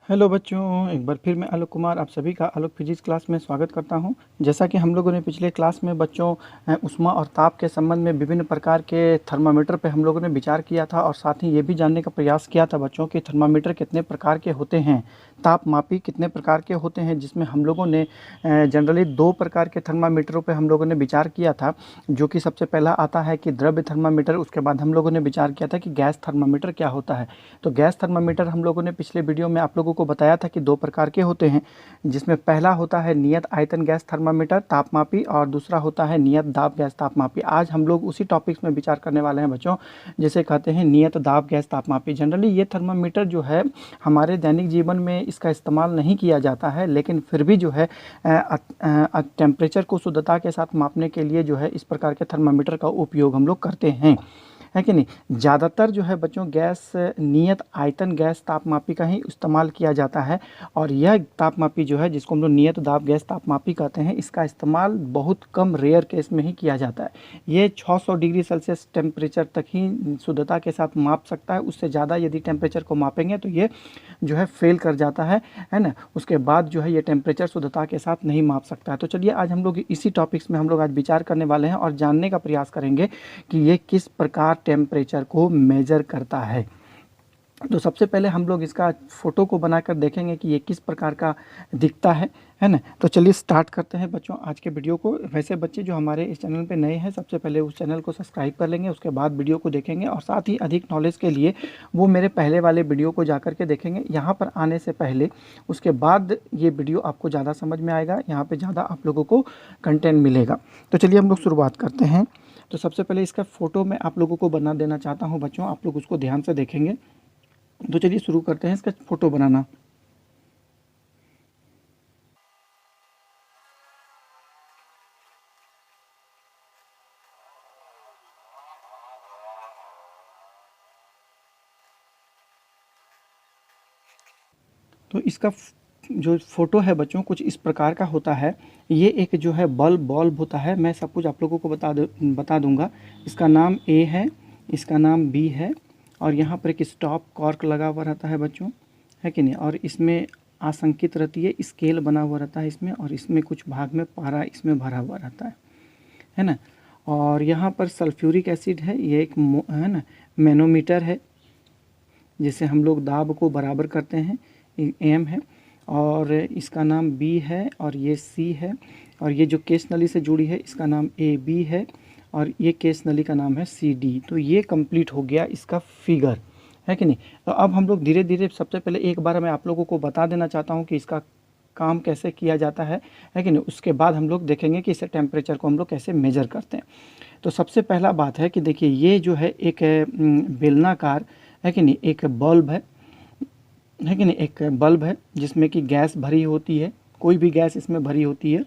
Hello बच्चों, एक बार फिर मैं आलोक कुमार आप सभी का आलोक फिजिक्स क्लास में स्वागत करता हूं। जैसा कि हम लोगों ने पिछले क्लास में बच्चों ऊष्मा और ताप के संबंध में विभिन्न प्रकार के थर्मामीटर पे हम लोगों ने विचार किया था और साथ ही ये भी जानने का प्रयास किया था बच्चों कि थर्मामीटर कितने प्रकार के होते हैं, तापमापी कितने प्रकार के होते हैं, जिसमें हम लोगों ने जनरली 2 प्रकार के थर्मामीटरों पर हम लोगों ने विचार किया था। जो कि सबसे पहला आता है कि द्रव्य थर्मामीटर, उसके बाद हम लोगों ने विचार किया था कि गैस थर्मामीटर क्या होता है। तो गैस थर्मामीटर हम लोगों ने पिछले वीडियो में आप लोगों को बताया था कि 2 प्रकार के होते हैं, जिसमें पहला होता है नियत आयतन गैस थर्मामीटर तापमापी और दूसरा होता है नियत दाब गैस तापमापी। आज हम लोग उसी टॉपिक्स में विचार करने वाले हैं बच्चों, जिसे कहते हैं नियत दाब गैस तापमापी। जनरली ये थर्मामीटर जो है हमारे दैनिक जीवन में इसका इस्तेमाल नहीं किया जाता है, लेकिन फिर भी जो है टेम्परेचर को शुद्धता के साथ मापने के लिए जो है इस प्रकार के थर्मामीटर का उपयोग हम लोग करते हैं, है कि नहीं। ज़्यादातर जो है बच्चों गैस नियत आयतन गैस तापमापी का ही इस्तेमाल किया जाता है। और यह तापमापी जो है, जिसको हम लोग नियत दाब गैस तापमापी कहते हैं, इसका इस्तेमाल बहुत कम रेयर केस में ही किया जाता है। ये 600 डिग्री सेल्सियस टेम्परेचर तक ही शुद्धता के साथ माप सकता है। उससे ज़्यादा यदि टेम्परेचर को मापेंगे तो ये जो है फेल कर जाता है ना। उसके बाद जो है ये टेम्परेचर शुद्धता के साथ नहीं माप सकता है। तो चलिए आज हम लोग इसी टॉपिक्स में हम लोग आज विचार करने वाले हैं और जानने का प्रयास करेंगे कि ये किस प्रकार टेम्परेचर को मेजर करता है। तो सबसे पहले हम लोग इसका फ़ोटो को बनाकर देखेंगे कि ये किस प्रकार का दिखता है ना। तो चलिए स्टार्ट करते हैं बच्चों आज के वीडियो को। वैसे बच्चे जो हमारे इस चैनल पे नए हैं, सबसे पहले उस चैनल को सब्सक्राइब कर लेंगे, उसके बाद वीडियो को देखेंगे और साथ ही अधिक नॉलेज के लिए वो मेरे पहले वाले वीडियो को जा कर के देखेंगे यहाँ पर आने से पहले। उसके बाद ये वीडियो आपको ज़्यादा समझ में आएगा, यहाँ पर ज़्यादा आप लोगों को कंटेंट मिलेगा। तो चलिए हम लोग शुरुआत करते हैं। तो सबसे पहले इसका फ़ोटो मैं आप लोगों को बना देना चाहता हूँ बच्चों, आप लोग उसको ध्यान से देखेंगे। तो चलिए शुरू करते हैं इसका फ़ोटो बनाना। तो इसका जो फ़ोटो है बच्चों कुछ इस प्रकार का होता है। ये एक जो है बल्ब होता है। मैं सब कुछ आप लोगों को बता दूंगा। इसका नाम ए है, इसका नाम बी है और यहाँ पर एक स्टॉप कॉर्क लगा हुआ रहता है बच्चों, है कि नहीं। और इसमें आसंकित रहती है, स्केल बना हुआ रहता है इसमें, और इसमें कुछ भाग में पारा इसमें भरा हुआ रहता है ना। और यहाँ पर सल्फ्यूरिक एसिड है, ये एक है ना मैनोमीटर है, जिससे हम लोग दाब को बराबर करते हैं, एम है। और इसका नाम बी है और ये सी है। और ये जो केस नली से जुड़ी है इसका नाम ए बी है और ये केस नली का नाम है सी डी। तो ये कंप्लीट हो गया इसका फिगर, है कि नहीं। तो अब हम लोग धीरे धीरे, सबसे पहले एक बार मैं आप लोगों को बता देना चाहता हूँ कि इसका काम कैसे किया जाता है कि नहीं। उसके बाद हम लोग देखेंगे कि इस टेम्परेचर को हम लोग कैसे मेजर करते हैं। तो सबसे पहला बात है कि देखिए ये जो है एक बेलनाकार, है कि नहीं, एक बल्ब है कि नहीं, एक बल्ब है जिसमें कि गैस भरी होती है, कोई भी गैस इसमें भरी होती है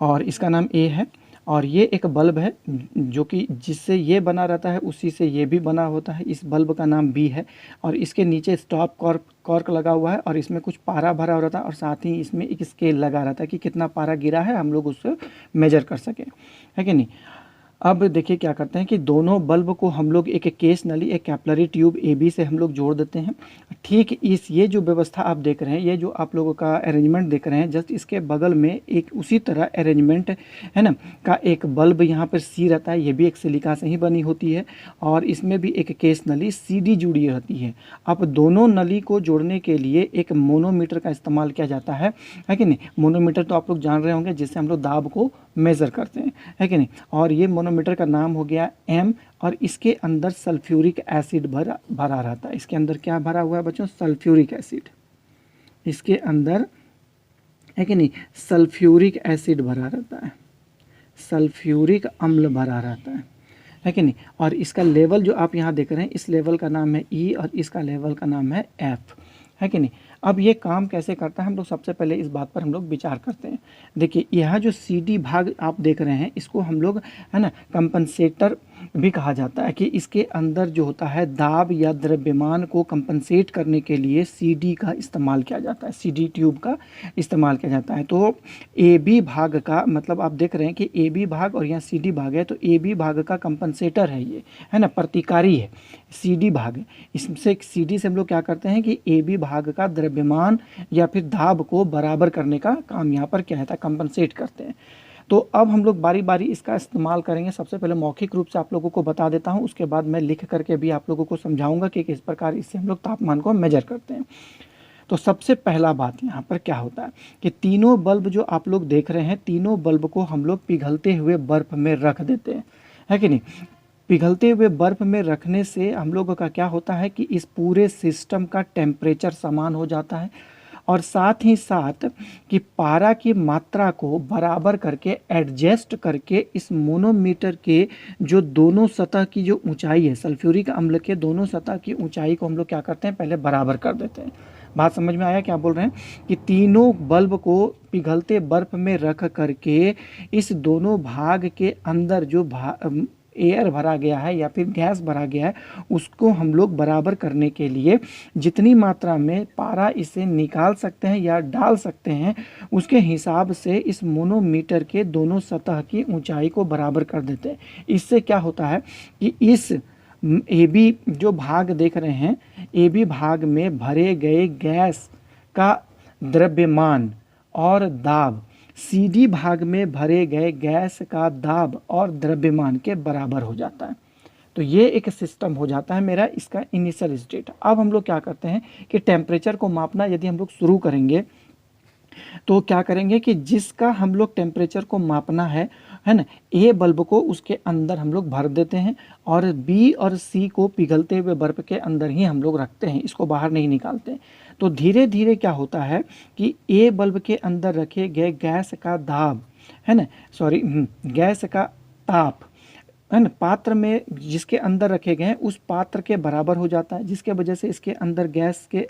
और इसका नाम ए है। और ये एक बल्ब है जो कि जिससे ये बना रहता है उसी से ये भी बना होता है, इस बल्ब का नाम बी है। और इसके नीचे स्टॉप कॉर्क लगा हुआ है और इसमें कुछ पारा भरा हो रहता है और साथ ही इसमें एक स्केल लगा रहता है कि कितना पारा गिरा है, हम लोग उससे मेजर कर सकें, है कि नहीं। अब देखिए क्या करते हैं कि दोनों बल्ब को हम लोग एक केस नली, एक कैपिलरी ट्यूब ए बी से हम लोग जोड़ देते हैं। ठीक ये जो व्यवस्था आप देख रहे हैं, ये जो आप लोगों का अरेंजमेंट देख रहे हैं, जस्ट इसके बगल में एक उसी तरह अरेंजमेंट है ना का एक बल्ब यहाँ पर सी रहता है। ये भी एक सिलिका से ही बनी होती है और इसमें भी एक केस नली सी डी जुड़ी रहती है। अब दोनों नली को जोड़ने के लिए एक मोनोमीटर का इस्तेमाल किया जाता है कि नहीं। मोनोमीटर तो आप लोग जान रहे होंगे, जिससे हम लोग दाब को मेज़र करते हैं, है कि नहीं। और ये मोनोमीटर का नाम हो गया एम और इसके अंदर सल्फ्यूरिक एसिड भरा रहता है। इसके अंदर क्या भरा हुआ है बच्चों? Sulphuric acid. इसके अंदर, है कि नहीं, सल्फ्यूरिक एसिड भरा रहता है, सल्फ्यूरिक अम्ल भरा रहता है कि नहीं। और इसका लेवल जो आप यहाँ देख रहे हैं, इस लेवल का नाम है ई और इसका लेवल का नाम है एफ, है कि नहीं। अब ये काम कैसे करता है, हम लोग सबसे पहले इस बात पर हम लोग विचार करते हैं। देखिए यहाँ जो सी डी भाग आप देख रहे हैं, इसको हम लोग, है ना, कंपनसेटर भी कहा जाता है कि इसके अंदर जो होता है दाब या द्रव्यमान को कंपनसेट करने के लिए सीडी का इस्तेमाल किया जाता है, सीडी ट्यूब का इस्तेमाल किया जाता है। तो ए बी भाग का मतलब आप देख रहे हैं कि ए बी भाग और यहाँ सी डी भाग है, तो ए बी भाग का कंपनसेटर है ये, है ना, प्रतिकारी है। सी डी भाग है, इससे सी डी से हम लोग क्या करते हैं कि ए बी भाग का द्रव्यमान या फिर दाब को बराबर करने का काम यहाँ पर क्या है, कंपनसेट करते हैं। तो अब हम लोग बारी बारी इसका इस्तेमाल करेंगे। सबसे पहले मौखिक रूप से आप लोगों को बता देता हूँ, उसके बाद मैं लिख करके भी आप लोगों को समझाऊंगा कि किस प्रकार इससे हम लोग तापमान को मेजर करते हैं। तो सबसे पहला बात यहाँ पर क्या होता है कि तीनों बल्ब जो आप लोग देख रहे हैं, तीनों बल्ब को हम लोग पिघलते हुए बर्फ में रख देते हैं, है कि नहीं। पिघलते हुए बर्फ में रखने से हम लोगों का क्या होता है कि इस पूरे सिस्टम का टेम्परेचर समान हो जाता है, और साथ ही साथ कि पारा की मात्रा को बराबर करके एडजस्ट करके इस मोनोमीटर के जो दोनों सतह की जो ऊंचाई है, सल्फ्यूरिक अम्ल के दोनों सतह की ऊंचाई को हम लोग क्या करते हैं, पहले बराबर कर देते हैं। बात समझ में आया क्या बोल रहे हैं कि तीनों बल्ब को पिघलते बर्फ में रख करके इस दोनों भाग के अंदर जो एयर भरा गया है या फिर गैस भरा गया है, उसको हम लोग बराबर करने के लिए जितनी मात्रा में पारा इसे निकाल सकते हैं या डाल सकते हैं, उसके हिसाब से इस मोनोमीटर के दोनों सतह की ऊंचाई को बराबर कर देते हैं। इससे क्या होता है कि इस ए बी जो भाग देख रहे हैं, ए बी भाग में भरे गए गैस का द्रव्यमान और दाब सी डी भाग में भरे गए गैस का दाब और द्रव्यमान के बराबर हो जाता है। तो ये एक सिस्टम हो जाता है मेरा, इसका इनिशियल स्टेट। अब हम लोग क्या करते हैं कि टेम्परेचर को मापना यदि हम लोग शुरू करेंगे तो क्या करेंगे कि जिसका हम लोग टेम्परेचर को मापना है ना, ए बल्ब को उसके अंदर हम लोग भर देते हैं और बी और सी को पिघलते हुए बर्फ के अंदर ही हम लोग रखते हैं, इसको बाहर नहीं निकालते। तो धीरे धीरे क्या होता है कि ए बल्ब के अंदर रखे गए गैस का दाब, है ना, सॉरी गैस का ताप, है ना, पात्र में जिसके अंदर रखे गए हैं उस पात्र के बराबर हो जाता है, जिसके वजह से इसके अंदर गैस के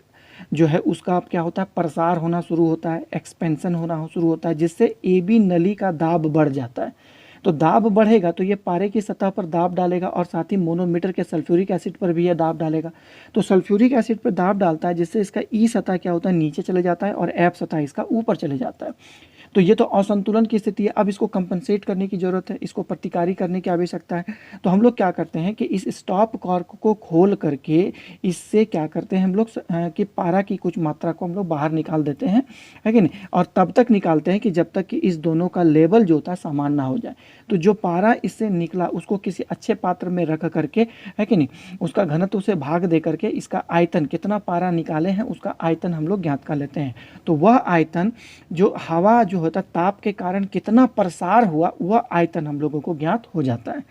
जो है उसका अब क्या होता है, प्रसार होना शुरू होता है, एक्सपेंशन होना शुरू होता है, जिससे ए बी नली का दाब बढ़ जाता है। तो दाब बढ़ेगा तो ये पारे की सतह पर दाब डालेगा और साथ ही मोनोमीटर के सल्फ्यूरिक एसिड पर भी यह दाब डालेगा। तो सल्फ्यूरिक एसिड पर दाब डालता है जिससे इसका ई सतह क्या होता है, नीचे चले जाता है और एफ सतह इसका ऊपर चले जाता है। तो ये तो असंतुलन की स्थिति है। अब इसको कंपनसेट करने की ज़रूरत है, इसको प्रतिकारी करने की आवश्यकता है। तो हम लोग क्या करते हैं कि इस स्टॉप कॉर्क को खोल करके इससे क्या करते हैं हम लोग कि पारा की कुछ मात्रा को हम लोग बाहर निकाल देते हैं, है कि नहीं, और तब तक निकालते हैं कि जब तक कि इस दोनों का लेवल जो होता है समान ना हो जाए। तो जो पारा इससे निकला उसको किसी अच्छे पात्र में रख करके, है कि नहीं, उसका घनत्व से भाग दे करके इसका आयतन कितना पारा निकाले हैं उसका आयतन हम लोग ज्ञात कर लेते हैं। तो वह आयतन जो हवा जो होता है ताप के कारण कितना प्रसार हुआ, वह आयतन हम लोगों को ज्ञात हो जाता है।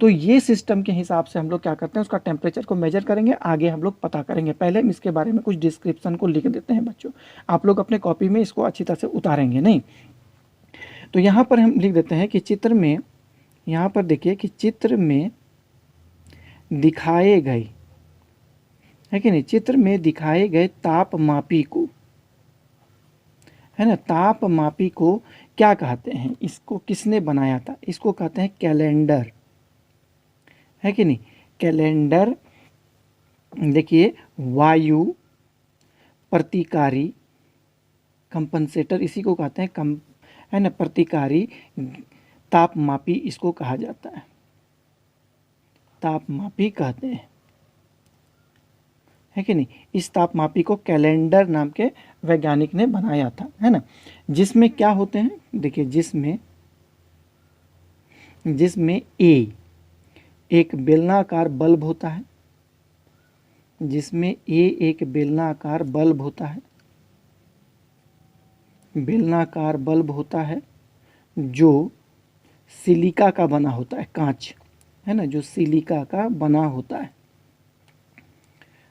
तो ये सिस्टम के हिसाब से हम लोग क्या करते हैं, उसका टेम्परेचर को मेजर करेंगे, आगे हम लोग पता करेंगे। पहले हम इसके बारे में कुछ डिस्क्रिप्शन को लिख देते हैं बच्चों, आप लोग अपने कॉपी में इसको अच्छी तरह से उतारेंगे नहीं। तो यहाँ पर हम लिख देते हैं कि चित्र में, यहाँ पर देखिए कि चित्र में दिखाए गए, है कि नहीं, चित्र में दिखाए गए तापमापी को, है ना, तापमापी को क्या कहते हैं, इसको किसने बनाया था, इसको कहते हैं कैलेंडर, है कि नहीं, कैलेंडर। देखिए वायु प्रतिकारी कंपनसेटर इसी को कहते हैं, है ना, प्रतिकारी तापमापी इसको कहा जाता है, तापमापी कहते हैं, है कि नहीं। इस तापमापी को कैलेंडर नाम के वैज्ञानिक ने बनाया था, है ना। जिसमें क्या होते हैं, देखिए जिसमें ए एक बेलनाकार बल्ब होता है, जिसमें ए एक बेलनाकार बल्ब होता है, बेलनाकार बल्ब होता है जो सिलिका का बना होता है, कांच, है ना, जो सिलिका का बना होता है,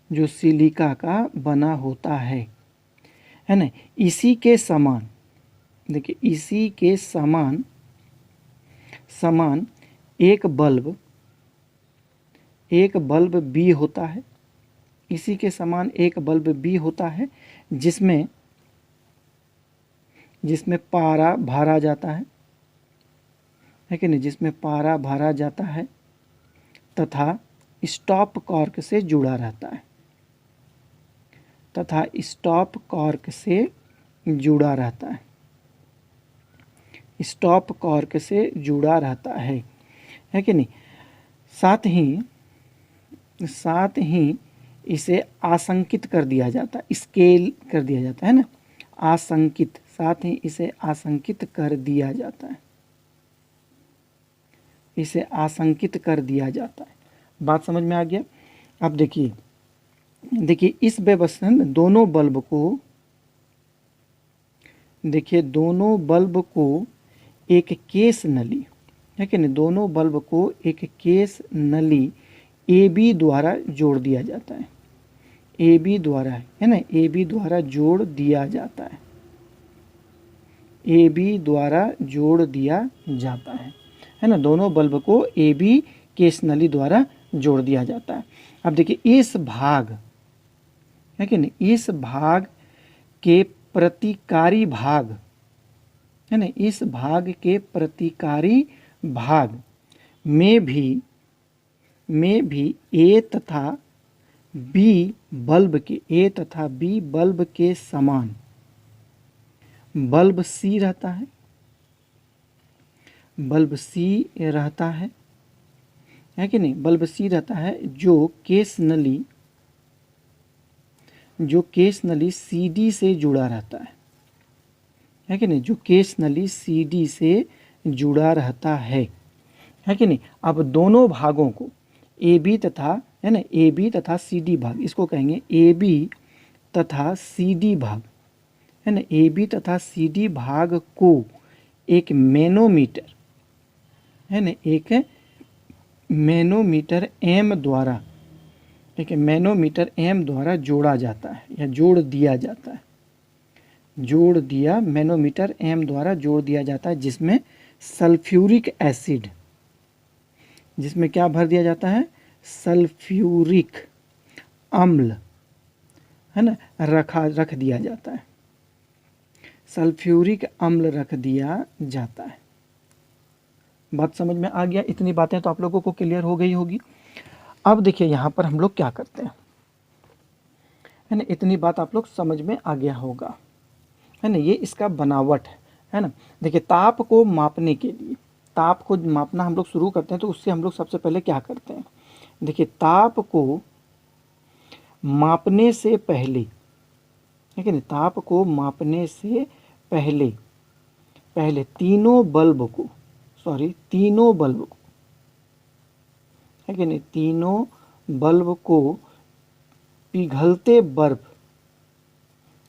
जो सिलिका का बना होता है ना। इसी के समान, देखिए इसी के समान एक बल्ब बी होता है, इसी के समान एक बल्ब बी होता है जिसमें पारा भरा जाता है कि नहीं, जिसमें पारा भरा जाता है तथा स्टॉप कॉर्क से जुड़ा रहता है, तथा स्टॉप कॉर्क से जुड़ा रहता है, स्टॉप कॉर्क से जुड़ा रहता है कि नहीं। साथ ही इसे आसंकित कर दिया जाता है, स्केल कर दिया जाता है ना, आसंकित, साथ ही इसे आसंकित कर दिया जाता है, इसे आसंकित कर दिया जाता है। बात समझ में आ गया। अब देखिए इस व्यवस्था में दोनों बल्ब को, देखिए दोनों बल्ब को एक केस नली, है कि नहीं, दोनों बल्ब को एक केस नली AB द्वारा जोड़ दिया जाता है, AB द्वारा, है ना, AB द्वारा जोड़ दिया जाता है, AB द्वारा जोड़ दिया जाता है ना, दोनों बल्ब को AB केस नली द्वारा जोड़ दिया जाता है। अब देखिए इस भाग, है कि नहीं, इस भाग के प्रतिकारी भाग, है ना, इस भाग के प्रतिकारी भाग में भी A तथा B बल्ब के, A तथा B बल्ब के समान बल्ब C रहता है, बल्ब C रहता है कि नहीं, बल्ब C रहता है, जो केस नली CD से जुड़ा रहता है कि नहीं, जो केस नली CD से जुड़ा रहता है कि नहीं। अब दोनों भागों को AB तथा, है ना, AB तथा CD भाग, इसको कहेंगे AB तथा CD भाग, है ना, AB तथा CD भाग को एक मैनोमीटर, है ना, एक मैनोमीटर M द्वारा, एक मैनोमीटर M द्वारा जोड़ा जाता है या जोड़ दिया जाता है, जोड़ दिया, मैनोमीटर M द्वारा जोड़ दिया जाता है, जिसमें सल्फ्यूरिक एसिड, जिसमें क्या भर दिया जाता है, सल्फ्यूरिक अम्ल, है ना, रख दिया जाता है, सल्फ्यूरिक अम्ल रख दिया जाता है। बात समझ में आ गया। इतनी बातें तो आप लोगों को क्लियर हो गई होगी। अब देखिए यहाँ पर हम लोग क्या करते हैं, है ना, इतनी बात आप लोग समझ में आ गया होगा, है ना। ये इसका बनावट है ना। देखिए ताप को मापने के लिए, ताप को मापना हम लोग शुरू करते हैं तो उससे हम लोग सबसे पहले क्या करते हैं, देखिए ताप को मापने से पहले, है कि नहीं, ताप को मापने से पहले तीनों बल्ब को, है कि नहीं, तीनों बल्ब को पिघलते बर्फ,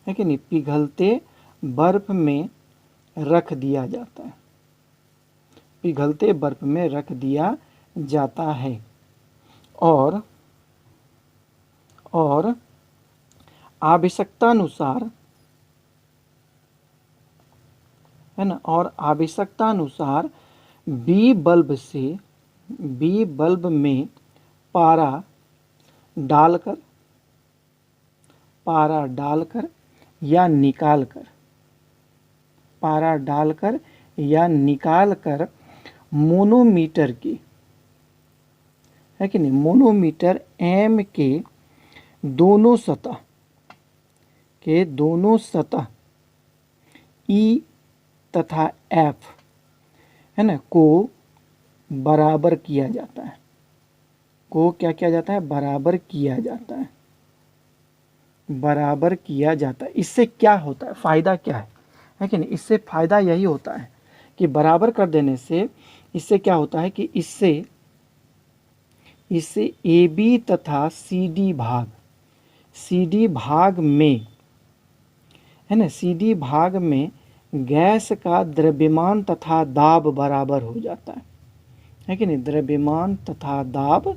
है कि नहीं, पिघलते बर्फ में रख दिया जाता है, पिघलते बर्फ में रख दिया जाता है, और आवश्यकतानुसार, है ना, और आवश्यकतानुसार बी बल्ब में पारा डालकर या निकालकर मोनोमीटर की, है कि नहीं, मोनोमीटर M के दोनों सतह E तथा F, है ना, को बराबर किया जाता है, को क्या किया जाता है, बराबर किया जाता है, बराबर किया जाता है। इससे क्या होता है, फ़ायदा क्या है कि नहीं, इससे फ़ायदा यही होता है कि बराबर कर देने से इससे क्या होता है कि इससे AB तथा CD भाग में, है ना, CD भाग में गैस का द्रव्यमान तथा दाब बराबर हो जाता है कि नहीं, द्रव्यमान तथा दाब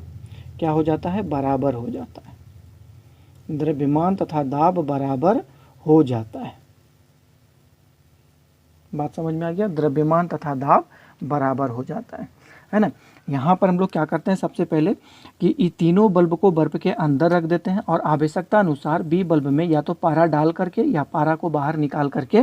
क्या हो जाता है, बराबर हो जाता है, द्रव्यमान तथा दाब बराबर हो जाता है। बात समझ में आ गया, द्रव्यमान तथा दाब बराबर हो जाता है ना। यहाँ पर हम लोग क्या करते हैं, सबसे पहले कि ये तीनों बल्ब को बल्ब के अंदर रख देते हैं और आवश्यकता अनुसार बी बल्ब में या तो पारा डाल करके या पारा को बाहर निकाल करके,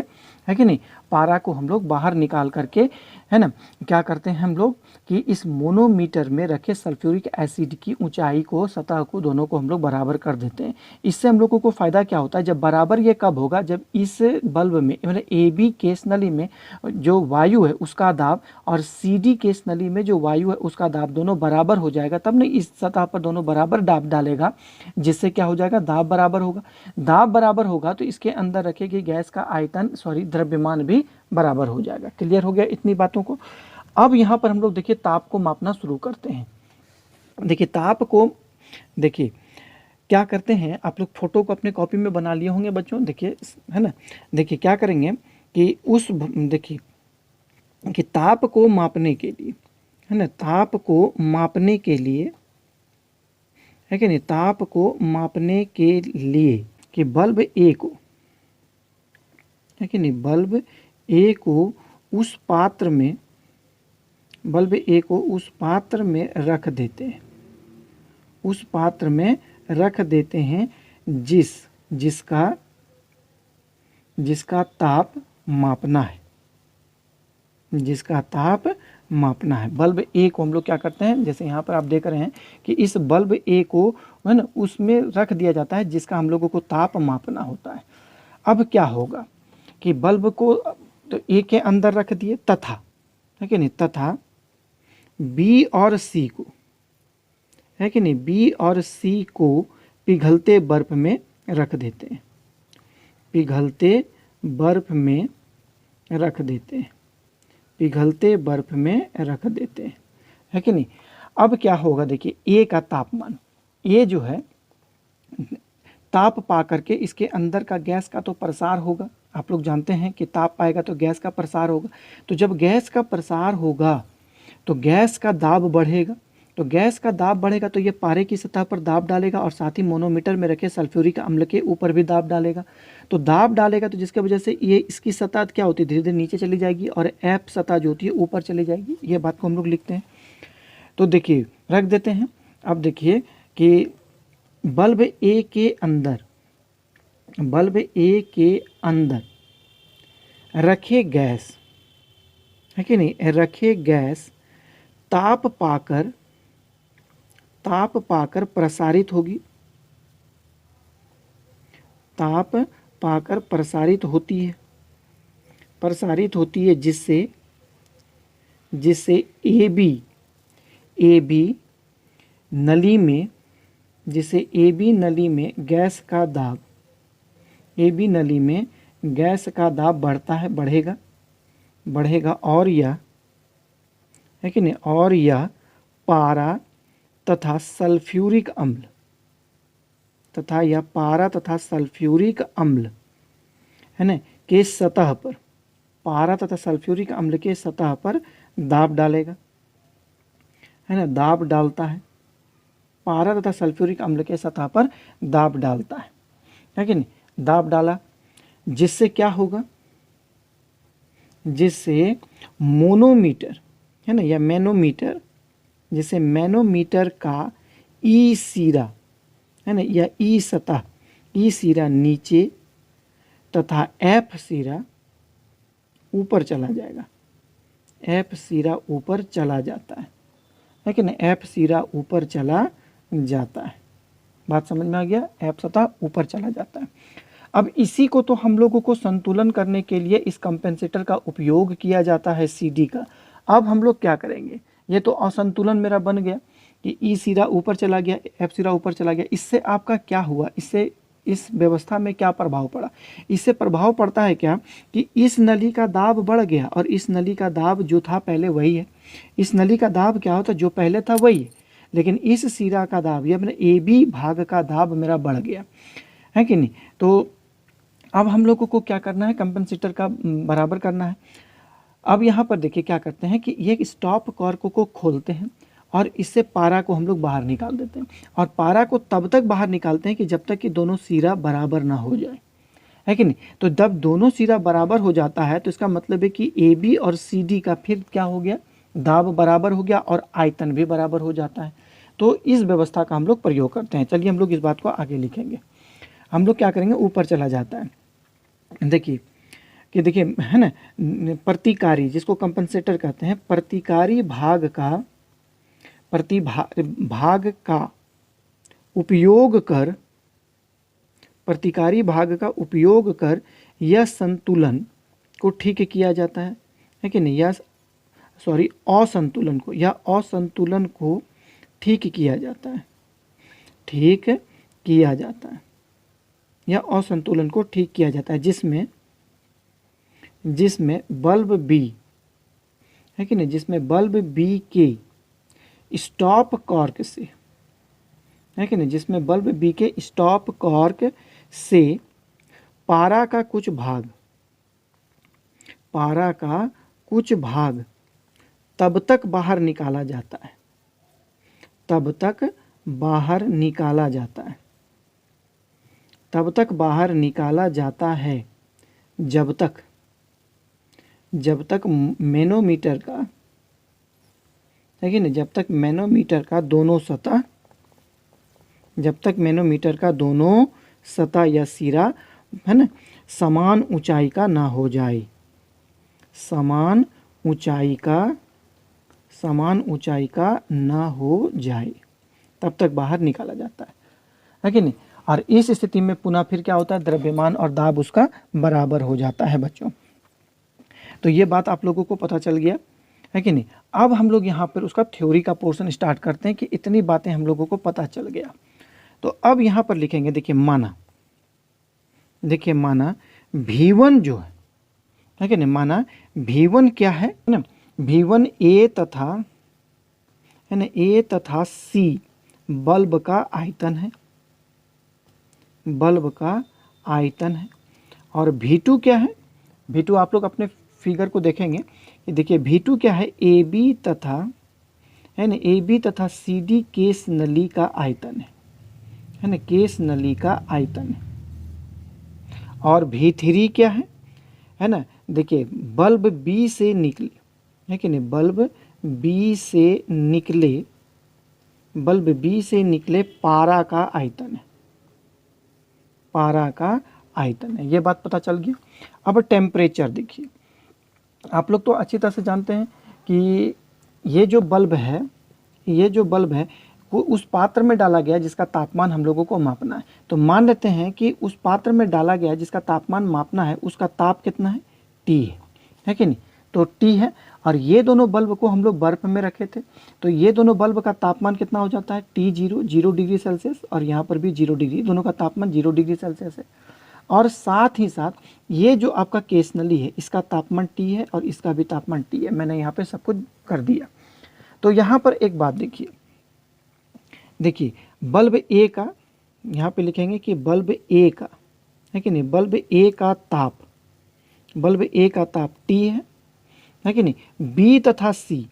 है कि नहीं, पारा को हम लोग बाहर निकाल करके, है ना, क्या करते हैं हम लोग कि इस मोनोमीटर में रखे सल्फ्यूरिक एसिड की ऊंचाई को, सतह को, दोनों को हम लोग बराबर कर देते हैं। इससे हम लोगों को फ़ायदा क्या होता है, जब बराबर ये कब होगा, जब इस बल्ब में मतलब ए बी केस नली में जो वायु है उसका दाब और सी डी केस नली में जो वायु है उसका दाब दोनों बराबर हो जाएगा, तब ना इस सतह पर दोनों बराबर दाब डालेगा, जिससे क्या हो जाएगा, दाब बराबर होगा। दाब बराबर होगा तो इसके अंदर रखे गए गैस का आयतन द्रव्यमान भी बराबर हो जाएगा। क्लियर हो गया इतनी बातों को। अब यहाँ पर हम लोग देखिए ताप को मापना शुरू करते हैं। देखिए ताप को, देखिए क्या करते हैं, आप लोग फोटो को अपने कॉपी में बना लिए होंगे बच्चों, देखिए, है ना। देखिए क्या करेंगे कि देखिए कि ताप को मापने के लिए, है ना, ताप को मापने के लिए, है कि नहीं, ताप को मापने के लिए कि बल्ब ए को, है कि नहीं, बल्ब ए को उस पात्र में, बल्ब ए को उस पात्र में रख देते हैं, उस पात्र में रख देते हैं जिसका ताप मापना है, जिसका ताप मापना है। बल्ब ए को हम लोग क्या करते हैं, जैसे यहाँ पर आप देख रहे हैं कि इस बल्ब ए को, है ना, उसमें रख दिया जाता है जिसका हम लोगों को ताप मापना होता है। अब क्या होगा कि बल्ब को तो ए के अंदर रख दिए तथा, है कि नहीं, तथा बी और सी को, है कि नहीं, बी और सी को पिघलते बर्फ में रख देते हैं, पिघलते बर्फ में रख देते हैं, पिघलते बर्फ में रख देते हैं, है कि नहीं। अब क्या होगा, देखिए ए का तापमान, ए जो है ताप पा करके इसके अंदर का गैस का तो प्रसार होगा, आप लोग जानते हैं कि ताप पाएगा तो गैस का प्रसार होगा। तो जब गैस का प्रसार होगा तो गैस का दाब बढ़ेगा, तो गैस का दाब बढ़ेगा तो ये पारे की सतह पर दाब डालेगा और साथ ही मोनोमीटर में रखे सल्फ्यूरिक अम्ल के ऊपर भी दाब डालेगा। तो दाब डालेगा तो जिसके वजह से ये इसकी सतह क्या होती है, धीरे धीरे नीचे चली जाएगी और एफ सतह जो होती है ऊपर चली जाएगी। ये बात को हम लोग लिखते हैं। तो देखिए रख देते हैं। अब देखिए कि बल्ब ए के अंदर, बल्ब ए के अंदर रखे गैस, है कि नहीं, रखे गैस ताप पाकर प्रसारित होगी, ताप पाकर प्रसारित होती है, प्रसारित होती है जिससे ए बी नली में, जिससे ए बी नली में गैस का दाब, ए बी नली में गैस का दाब बढ़ता है, बढ़ेगा और यह, है कि नहीं, और यह पारा तथा सल्फ्यूरिक अम्ल, तथा यह पारा तथा सल्फ्यूरिक अम्ल, है ना, के सतह पर, पारा तथा सल्फ्यूरिक अम्ल के सतह पर दाब डालेगा, है ना, दाब डालता है, पारा तथा सल्फ्यूरिक अम्ल के सतह पर दाब डालता है कि नहीं, दाब डाला, जिससे क्या होगा, जिससे मोनोमीटर, है ना, या मैनोमीटर, जिससे मैनोमीटर का ई सिरा, है ना, या ई सतह, ई सिरा नीचे तथा एफ सिरा ऊपर चला जाएगा, एफ सिरा ऊपर चला जाता है कि नहीं, एफ सिरा ऊपर चला जाता है। बात समझ में आ गया, एफ सतह ऊपर चला जाता है। अब इसी को तो हम लोगों को संतुलन करने के लिए इस कंपेंसेटर का उपयोग किया जाता है, सीडी का। अब हम लोग क्या करेंगे, ये तो असंतुलन मेरा बन गया कि ई सिरा ऊपर चला गया, एफ सिरा ऊपर चला गया। इससे आपका क्या हुआ, इससे इस व्यवस्था में क्या प्रभाव पड़ा, इससे प्रभाव पड़ता है क्या कि इस नली का दाब बढ़ गया और इस नली का दाब जो था पहले वही है। इस नली का दाब क्या होता, जो पहले था वही है, लेकिन इस सिरा का दाब, या मेरा ए बी भाग का दाब मेरा बढ़ गया, है कि नहीं। तो अब हम लोगों को क्या करना है, कंपेंसेटर का बराबर करना है। अब यहाँ पर देखिए क्या करते हैं कि ये स्टॉप कॉर्क को खोलते हैं और इससे पारा को हम लोग बाहर निकाल देते हैं, और पारा को तब तक बाहर निकालते हैं कि जब तक कि दोनों सिरा बराबर ना हो जाए, है कि नहीं। तो जब दोनों सिरा बराबर हो जाता है तो इसका मतलब है कि ए बी और सी डी का फिर क्या हो गया, दाब बराबर हो गया और आयतन भी बराबर हो जाता है। तो इस व्यवस्था का हम लोग प्रयोग करते हैं। चलिए हम लोग इस बात को आगे लिखेंगे। हम लोग क्या करेंगे, ऊपर चला जाता है, देखिए कि देखिए है ना, प्रतिकारी जिसको कंपनसेटर कहते हैं, प्रतिकारी भाग का उपयोग कर, प्रतिकारी भाग का उपयोग कर यह संतुलन को ठीक किया जाता है कि नहीं, या सॉरी असंतुलन को, या असंतुलन को ठीक किया जाता है, ठीक किया जाता है, या असंतुलन को ठीक किया जाता है, जिसमें बल्ब बी है कि नहीं, जिसमें बल्ब बी के स्टॉप कॉर्क से है कि नहीं, जिसमें बल्ब बी के स्टॉप कॉर्क से पारा का कुछ भाग तब तक बाहर निकाला जाता है, तब तक बाहर निकाला जाता है, तब तक बाहर निकाला जाता है जब तक मैनोमीटर का है कि नहीं, जब तक मैनोमीटर का दोनों सतह, जब तक मैनोमीटर का दोनों सतह या सिरा है ना समान ऊंचाई का ना हो जाए, समान ऊंचाई का ना हो जाए, तब तक बाहर निकाला जाता है कि नहीं। और इस स्थिति में पुनः फिर क्या होता है, द्रव्यमान और दाब उसका बराबर हो जाता है बच्चों। तो ये बात आप लोगों को पता चल गया है कि नहीं। अब हम लोग यहाँ पर उसका थ्योरी का पोर्शन स्टार्ट करते हैं कि इतनी बातें हम लोगों को पता चल गया। तो अब यहाँ पर लिखेंगे, देखिए माना V1 जो है कि नहीं, माना V1 क्या है ना, V1 A तथा C बल्ब का आयतन है, बल्ब का आयतन है। और V2 क्या है, V2 आप लोग अपने फिगर को देखेंगे कि देखिए V2 क्या है, AB तथा CD केस नली का आयतन है ना, केस नली का आयतन है। और V3 क्या है ना, देखिए बल्ब B से निकले है कि नहीं, बल्ब B से निकले पारा का आयतन है, पारा का आयतन है। ये बात पता चल गई। अब टेम्परेचर देखिए, आप लोग तो अच्छी तरह से जानते हैं कि ये जो बल्ब है वो उस पात्र में डाला गया जिसका तापमान हम लोगों को मापना है। तो मान लेते हैं कि उस पात्र में डाला गया जिसका तापमान मापना है, उसका ताप कितना है, T है कि नहीं। तो T है, और ये दोनों बल्ब को हम लोग बर्फ में रखे थे, तो ये दोनों बल्ब का तापमान कितना हो जाता है, T0 0 डिग्री सेल्सियस, और यहाँ पर भी 0 डिग्री, दोनों का तापमान 0 डिग्री सेल्सियस है। और साथ ही साथ ये जो आपका केस नली है इसका तापमान T है और इसका भी तापमान T है। मैंने यहाँ पे सब कुछ कर दिया। तो यहाँ पर एक बात देखिए बल्ब A का, यहाँ पे लिखेंगे कि बल्ब A का है कि नहीं, बल्ब A का ताप T है कि नहीं। B तथा C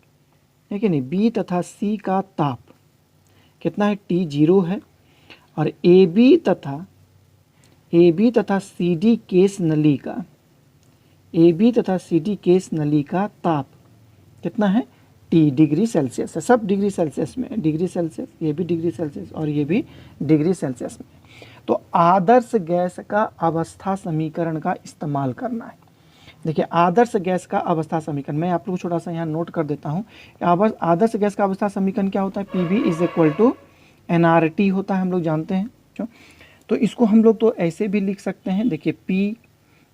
है कि नहीं, B तथा C का ताप कितना है, T0 है। और AB तथा CD केस नली का ताप कितना है, T डिग्री सेल्सियस है। सब डिग्री सेल्सियस में, डिग्री सेल्सियस, ये भी डिग्री सेल्सियस और ये भी डिग्री सेल्सियस में। तो आदर्श गैस का अवस्था समीकरण का इस्तेमाल करना है। देखिए आदर्श गैस का अवस्था समीकरण मैं आप लोग को छोटा सा यहाँ नोट कर देता हूँ। आदर्श गैस का अवस्था समीकरण क्या होता है, PV = nRT होता है, हम लोग जानते हैं। तो इसको हम लोग तो ऐसे भी लिख सकते हैं, देखिए P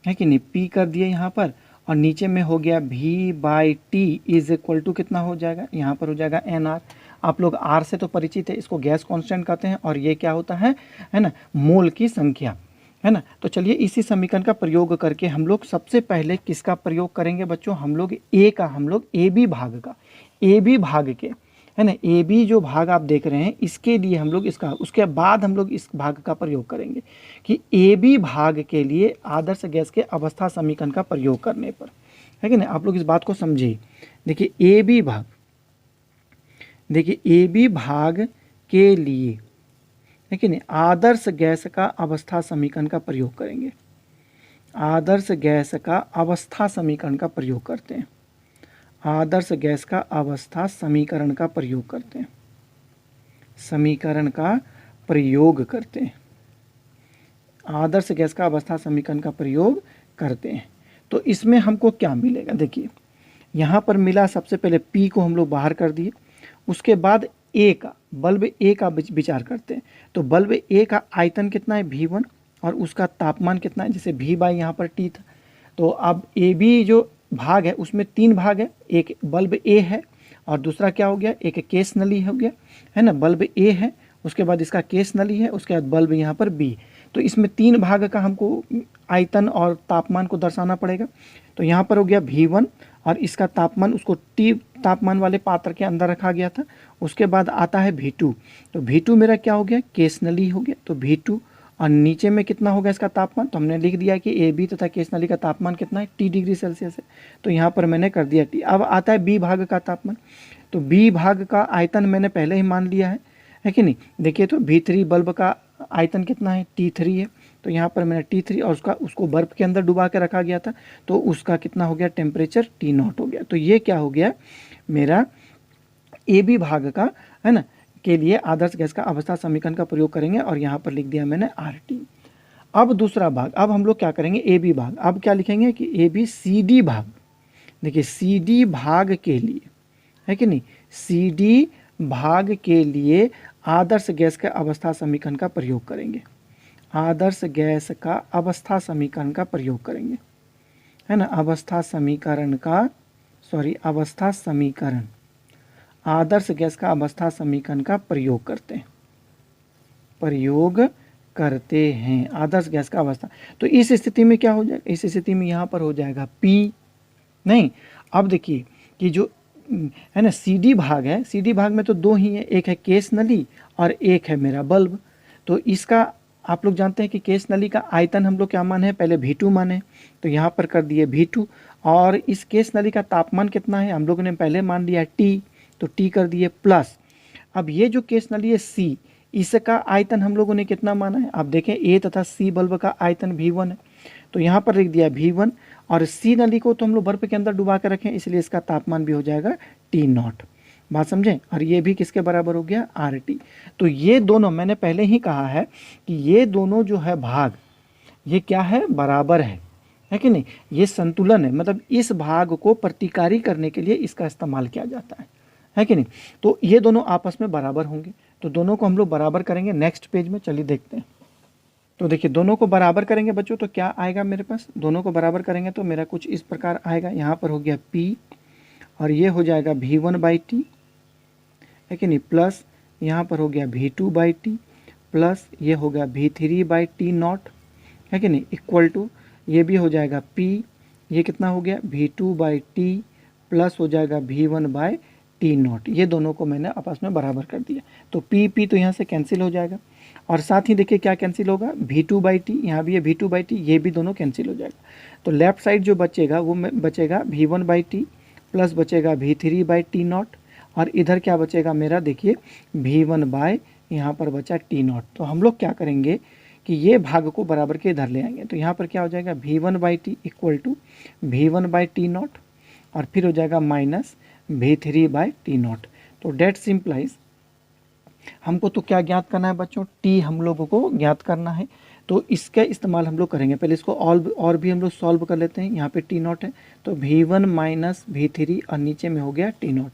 है कि नहीं, P कर दिए यहाँ पर, और नीचे में हो गया V/T = कितना हो जाएगा, यहाँ पर हो जाएगा NR। आप लोग R से तो परिचित है, इसको गैस कांस्टेंट कहते हैं, और ये क्या होता है ना, मोल की संख्या है ना। तो चलिए इसी समीकरण का प्रयोग करके हम लोग सबसे पहले किसका प्रयोग करेंगे बच्चों, हम लोग AB भाग का, AB भाग के है ना, AB जो भाग आप देख रहे हैं इसके लिए हम लोग इसका, उसके बाद हम लोग इस भाग का प्रयोग करेंगे कि AB भाग के लिए आदर्श गैस के अवस्था समीकरण का प्रयोग करने पर, है कि नहीं। आप लोग इस बात को समझिए। देखिए AB भाग के लिए है कि नहीं, आदर्श गैस का अवस्था समीकरण का प्रयोग करेंगे, आदर्श गैस का अवस्था समीकरण का प्रयोग करते हैं, आदर्श गैस का अवस्था समीकरण का प्रयोग करते हैं, समीकरण का प्रयोग करते हैं, आदर्श गैस का अवस्था समीकरण का प्रयोग करते हैं। तो इसमें हमको क्या मिलेगा, देखिए यहाँ पर मिला, सबसे पहले P को हम लोग बाहर कर दिए, उसके बाद A का, बल्ब A का विचार करते हैं। तो बल्ब A का आयतन कितना है V1 और उसका तापमान कितना है, जैसे V बाई यहाँ पर T था। तो अब AB जो भाग है उसमें 3 भाग है, एक बल्ब A है और दूसरा क्या हो गया, एक केस नली हो गया, है ना। बल्ब A है, उसके बाद इसका केस नली है, उसके बाद बल्ब यहाँ पर B। तो इसमें 3 भाग का हमको आयतन और तापमान को दर्शाना पड़ेगा। तो यहाँ पर हो गया V1 और इसका तापमान उसको T तापमान वाले पात्र के अंदर रखा गया था। उसके बाद आता है V2, तो V2 मेरा क्या हो गया, केस नली हो गया, तो V2 और नीचे में कितना होगा इसका तापमान, तो हमने लिख दिया कि AB तथा केस नली का तापमान कितना है, T डिग्री सेल्सियस है। तो यहाँ पर मैंने कर दिया T। अब आता है B भाग का तापमान, तो B भाग का आयतन मैंने पहले ही मान लिया है कि नहीं। देखिए तो V3 बल्ब का आयतन कितना है, T3 है। तो यहाँ पर मैंने T3 और उसको बर्फ़ के अंदर डुबा के रखा गया था, तो उसका कितना हो गया, टेम्परेचर T0 हो गया। तो ये क्या हो गया मेरा AB भाग का, है ना, के लिए आदर्श गैस का अवस्था समीकरण का प्रयोग करेंगे और यहाँ पर लिख दिया मैंने RT। अब दूसरा भाग, अब हम लोग क्या करेंगे, AB भाग। अब क्या लिखेंगे कि ABCD भाग, देखिए CD भाग के लिए, है कि नहीं, CD भाग के लिए आदर्श गैस का अवस्था समीकरण का प्रयोग करेंगे, आदर्श गैस का अवस्था समीकरण का प्रयोग करेंगे, है ना। अवस्था समीकरण का, अवस्था समीकरण, आदर्श गैस का अवस्था समीकरण का प्रयोग करते हैं, प्रयोग करते हैं आदर्श गैस का अवस्था। तो इस स्थिति में क्या हो जाएगा, इस स्थिति में यहाँ पर हो जाएगा P नहीं। अब देखिए कि जो है ना CD भाग है, CD भाग में तो 2 ही है, एक है केस नली और एक है मेरा बल्ब। तो इसका आप लोग जानते हैं कि केस नली का आयतन हम लोग क्या माने हैं, पहले V2 माने, तो यहाँ पर कर दिए V2। और इस केस नली का तापमान कितना है, हम लोगों ने पहले मान लिया T, तो T कर दिए प्लस। अब ये जो केस नली है C, इसका आयतन हम लोगों ने कितना माना है, आप देखें A तथा C बल्ब का आयतन V1 है, तो यहाँ पर लिख दिया V1। और C नली को तो हम लोग बर्फ़ के अंदर डुबा कर रखें, इसलिए इसका तापमान भी हो जाएगा T0। बात समझें। और ये भी किसके बराबर हो गया, RT। तो ये दोनों, मैंने पहले ही कहा है कि ये दोनों जो है भाग, ये क्या है, बराबर है कि नहीं, ये संतुलन है। मतलब इस भाग को प्रतिकारी करने के लिए इसका इस्तेमाल किया जाता है कि नहीं। तो ये दोनों आपस में बराबर होंगे, तो दोनों को हम लोग बराबर करेंगे। नेक्स्ट पेज में चलिए देखते हैं। तो देखिए दोनों को बराबर करेंगे बच्चों, तो क्या आएगा मेरे पास, दोनों को बराबर करेंगे तो मेरा कुछ इस प्रकार आएगा। यहाँ पर हो गया P और ये हो जाएगा V1/T, है कि नहीं, प्लस यहाँ पर हो गया V2/T प्लस ये हो गया V3/T0, है कि नहीं, इक्वल टू ये भी हो जाएगा P, ये कितना हो गया V2/T प्लस हो जाएगा V1/T0। ये दोनों को मैंने आपस में बराबर कर दिया। तो P तो यहाँ से कैंसिल हो जाएगा और साथ ही देखिए क्या कैंसिल होगा, V2/T, यहाँ भी है V2/T, ये भी दोनों कैंसिल हो जाएगा। तो लेफ्ट साइड जो बचेगा वो बचेगा V1/T प्लस बचेगा V3/T0 और इधर क्या बचेगा मेरा, देखिए V1 यहाँ पर बचा T0। तो हम लोग क्या करेंगे कि ये भाग को बराबर के इधर ले आएंगे, तो यहाँ पर क्या हो जाएगा V1/T इक्वल टू V1/T0 और फिर हो जाएगा माइनस V3/T0। तो डेट सिंप्लाइज, हमको तो क्या ज्ञात करना है बच्चों, T हम लोगों को ज्ञात करना है। तो इसका इस्तेमाल हम लोग करेंगे, पहले इसको और भी हम लोग सॉल्व कर लेते हैं। यहाँ पे T0 है तो V1 माइनस V3 और नीचे में हो गया T0।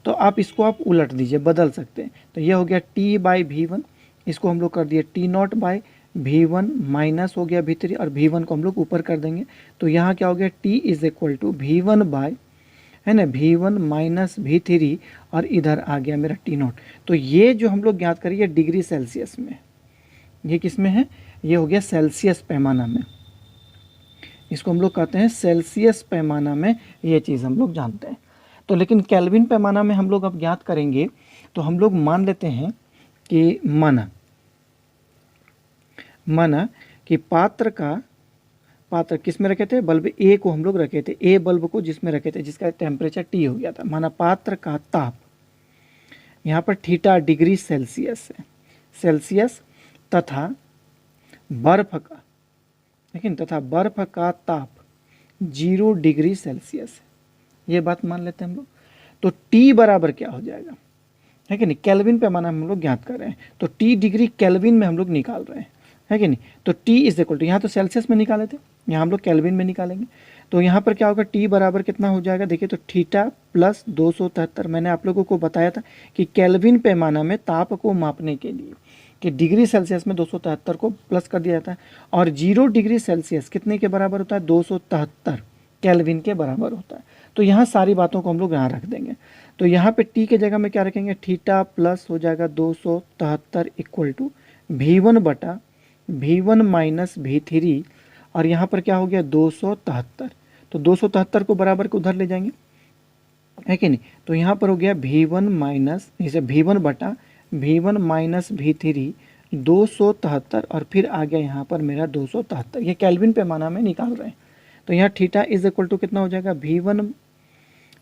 तो आप इसको आप उलट दीजिए, बदल सकते हैं। तो ये हो गया T/V1, इसको हम लोग कर दिए T0/V1 माइनस हो गया V3 और V1 को हम लोग ऊपर कर देंगे। तो यहाँ क्या हो गया T is equal to V1 है ना V1 माइनस V3 और इधर आ गया मेरा T0। तो ये जो हम लोग ज्ञात करिए डिग्री सेल्सियस में, ये किस में है, ये हो गया सेल्सियस पैमाना में, इसको हम लोग कहते हैं सेल्सियस पैमाना में, ये चीज़ हम लोग जानते हैं। तो लेकिन केल्विन पैमाना में हम लोग अब ज्ञात करेंगे, तो हम लोग मान लेते हैं कि माना कि पात्र किस में रखे थे, बल्ब A को हम लोग रखे थे, A बल्ब को जिसमें रखे थे, जिसका टेम्परेचर T हो गया था। माना पात्र का ताप यहाँ पर थीटा डिग्री सेल्सियस है, सेल्सियस, तथा बर्फ का, लेकिन तथा बर्फ का ताप 0 डिग्री सेल्सियस है, ये बात मान लेते हैं हम लोग। तो T बराबर क्या हो जाएगा, है कि नहीं, केल्विन पैमाना हम लोग ज्ञात कर रहे हैं, तो T डिग्री केल्विन में हम लोग निकाल रहे हैं, है कि नहीं। तो T इज इक्वल टू, यहाँ तो सेल्सियस में निकाले थे, यहाँ हम लोग केल्विन में निकालेंगे। तो यहाँ पर क्या होगा, T बराबर कितना हो जाएगा, देखिए तो थीटा प्लस 273। मैंने आप लोगों को बताया था कि केल्विन पैमाना में ताप को मापने के लिए कि डिग्री सेल्सियस में 273 को प्लस कर दिया जाता है, और 0 डिग्री सेल्सियस कितने के बराबर होता है, 273 केल्विन के बराबर होता है। तो यहाँ सारी बातों को हम लोग यहाँ रख देंगे। तो यहाँ पे T के जगह में क्या रखेंगे, थीटा प्लस हो जाएगा 273 इक्वल टू V1 बटा V1 माइनस V3, और यहाँ पर क्या हो गया 273। तो 273 को बराबर को उधर ले जाएंगे, है कि नहीं। तो यहाँ पर हो गया V1 माइनस, जैसे V1 बटा V1 माइनस V3 273, और फिर आ गया यहाँ पर मेरा 273, ये केल्विन पैमाना में निकाल रहे हैं। तो यहाँ थीटा इज इक्वल टू कितना हो जाएगा,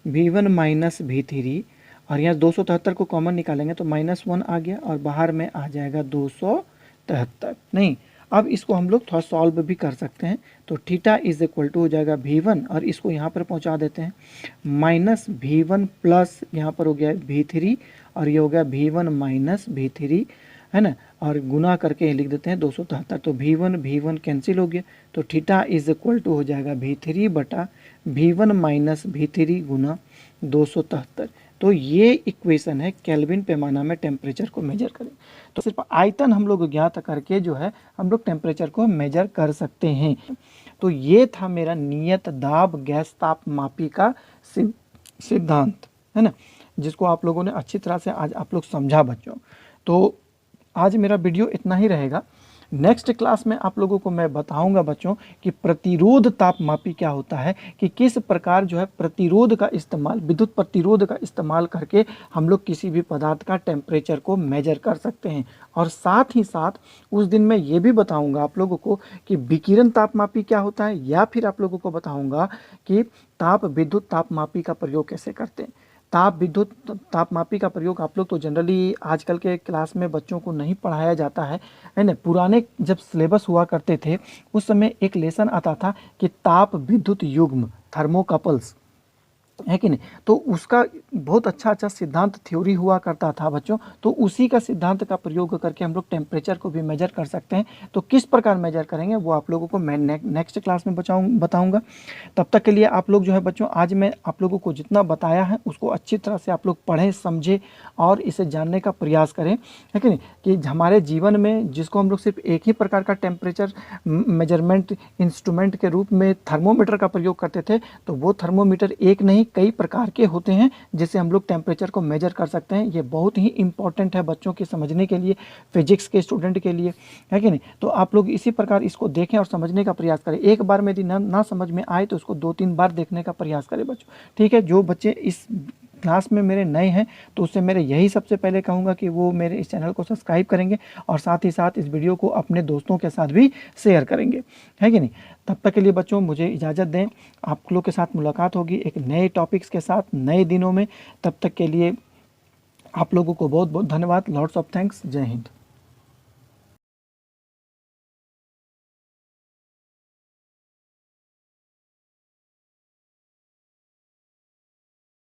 V1 माइनस V3, और यहाँ 273 को कॉमन निकालेंगे तो -1 आ गया, और बाहर में आ जाएगा 273। नहीं, अब इसको हम लोग थोड़ा सॉल्व भी कर सकते हैं। तो थीटा इज इक्वल टू हो जाएगा V1, और इसको यहाँ पर पहुँचा देते हैं, माइनस V1 प्लस यहाँ पर हो गया V3, और ये हो गया V1 माइनस V3, है ना, और गुना करके लिख देते हैं 273। तो V1 कैंसिल हो गया, तो थीटा इज इक्वल टू हो जाएगा V3 बटा V1 माइनस V3 गुना 273। तो ये इक्वेशन है केल्विन पैमाना में टेम्परेचर को मेजर करें। तो सिर्फ आयतन हम लोग ज्ञात करके जो है हम लोग टेम्परेचर को मेजर कर सकते हैं। तो ये था मेरा नियत दाब गैस ताप मापी का सिद्धांत, है ना, जिसको आप लोगों ने अच्छी तरह से आज आप लोग समझा बच्चों। तो आज मेरा वीडियो इतना ही रहेगा। नेक्स्ट क्लास में आप लोगों को मैं बताऊंगा बच्चों कि प्रतिरोध तापमापी क्या होता है, कि किस प्रकार जो है प्रतिरोध का इस्तेमाल, विद्युत प्रतिरोध का इस्तेमाल करके हम लोग किसी भी पदार्थ का टेम्परेचर को मेजर कर सकते हैं। और साथ ही साथ उस दिन मैं ये भी बताऊंगा आप लोगों को कि विकिरण तापमापी क्या होता है, या फिर आप लोगों को बताऊंगा कि ताप विद्युत तापमापी का प्रयोग कैसे करते हैं। ताप विद्युत तापमापी का प्रयोग आप लोग तो जनरली आजकल के क्लास में बच्चों को नहीं पढ़ाया जाता है ना। पुराने जब सिलेबस हुआ करते थे उस समय एक लेसन आता था कि ताप विद्युत युग्म, थर्मोकपल्स, है कि नहीं। तो उसका बहुत अच्छा सिद्धांत थ्योरी हुआ करता था बच्चों। तो उसी का सिद्धांत का प्रयोग करके हम लोग टेम्परेचर को भी मेजर कर सकते हैं। तो किस प्रकार मेजर करेंगे वो आप लोगों को मैं नेक्स्ट क्लास में बताऊंगा। तब तक के लिए आप लोग जो है बच्चों, आज मैं आप लोगों को जितना बताया है उसको अच्छी तरह से आप लोग पढ़ें, समझें और इसे जानने का प्रयास करें, है कि नहीं, कि हमारे जीवन में जिसको हम लोग सिर्फ एक ही प्रकार का टेम्परेचर मेजरमेंट इंस्ट्रूमेंट के रूप में थर्मोमीटर का प्रयोग करते थे, तो वो थर्मोमीटर एक नहीं कई प्रकार के होते हैं जिससे हम लोग टेम्परेचर को मेजर कर सकते हैं। ये बहुत ही इंपॉर्टेंट है बच्चों के समझने के लिए, फिजिक्स के स्टूडेंट के लिए, है कि नहीं। तो आप लोग इसी प्रकार इसको देखें और समझने का प्रयास करें। एक बार में यदि ना समझ में आए तो उसको 2-3 बार देखने का प्रयास करें बच्चों, ठीक है। जो बच्चे इस क्लास में मेरे नए हैं तो उससे मेरे यही सबसे पहले कहूँगा कि वो मेरे इस चैनल को सब्सक्राइब करेंगे और साथ ही साथ इस वीडियो को अपने दोस्तों के साथ भी शेयर करेंगे, है कि नहीं। तब तक के लिए बच्चों मुझे इजाज़त दें। आप लोग के साथ मुलाकात होगी एक नए टॉपिक्स के साथ नए दिनों में। तब तक के लिए आप लोगों को बहुत बहुत धन्यवाद। Lots of thanks. जय हिंद।